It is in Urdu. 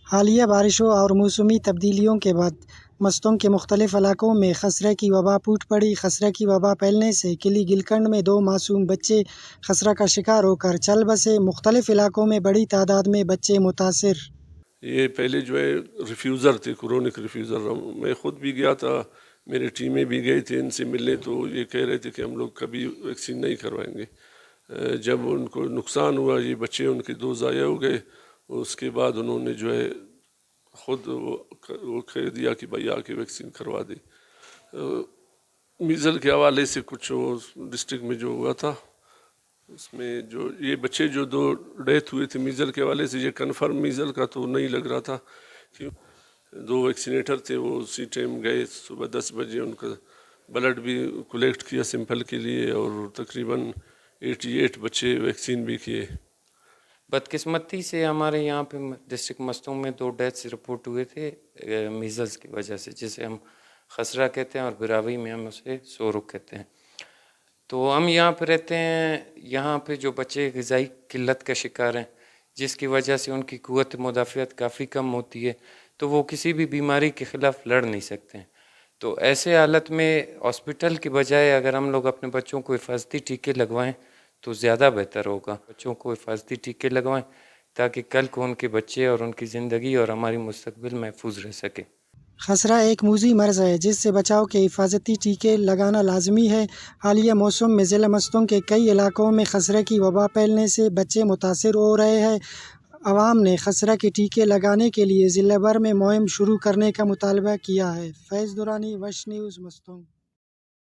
حالیہ بارشوں اور موسمی تبدیلیوں کے بعد مستونگ کے مختلف علاقوں میں خسرہ کی وبا پھوٹ پڑی۔ خسرہ کی وبا پھیلنے سے کلی گلکنڈ میں 2 معصوم بچے خسرہ کا شکار ہو کر چل بسے۔ مختلف علاقوں میں بڑی تعداد میں بچے متاثر۔ یہ پہلے جو ہے ریفیوزر تھے، کرونک ریفیوزر، میں خود بھی گیا تھا، میری ٹیمیں بھی گئی تھی ان سے ملنے، تو یہ کہہ رہے تھے کہ ہم لوگ کبھی ویکسین نہیں کروائیں گے۔ جب ان کو نقصان ہوا، یہ بچے ان کے 2 ضائع ہو گئے، اس کے بعد انہوں نے جو ہے خود وہ کہہ دیا کہ بھائی آ کے ویکسین کروا دے۔ میزل کے حوالے سے کچھ ڈسٹرکٹ میں جو ہوا تھا، اس میں جو یہ بچے جو 2 ڈیتھ ہوئے تھے میزل کے حوالے سے، یہ کنفرم میزل کا تو نہیں لگ رہا تھا، کہ 2 ویکسینیٹر تھے، وہ اسی ٹائم گئے صبح 10 بجے، ان کا بلڈ بھی کلیکٹ کیا سیمپل کے لیے، اور تقریباً 88 بچے ویکسین بھی کیے۔ بدقسمتی سے ہمارے یہاں پہ ڈسٹرکٹ مستونگ میں 2 ڈیتھس رپورٹ ہوئے تھے میزلز کی وجہ سے، جسے ہم خسرہ کہتے ہیں اور براوی میں ہم اسے سورک کہتے ہیں۔ تو ہم یہاں پہ رہتے ہیں، یہاں پہ جو بچے غذائی قلت کا شکار ہیں، جس کی وجہ سے ان کی قوت مدافعت کافی کم ہوتی ہے، تو وہ کسی بھی بیماری کے خلاف لڑ نہیں سکتے ہیں۔ تو ایسے حالت میں ہاسپٹل کی بجائے اگر ہم لوگ اپنے بچوں کو حفاظتی ٹیکے لگوائیں تو زیادہ بہتر ہوگا۔ بچوں کو حفاظتی ٹیکے لگوائیں تاکہ کل کو ان کے بچے اور ان کی زندگی اور ہماری مستقبل محفوظ رہ سکے۔ خسرہ ایک موذی مرض ہے جس سے بچاؤ کے حفاظتی ٹیکے لگانا لازمی ہے۔ حالیہ موسم میں ضلع مستونگ کے کئی علاقوں میں خسرہ کی وبا پھیلنے سے بچے متاثر ہو رہے ہیں۔ عوام نے خسرہ کے ٹیکے لگانے کے لیے ضلع بھر میں مہم شروع کرنے کا مطالبہ کیا ہے۔ فیض درانی، وش نیوز، مستونگ۔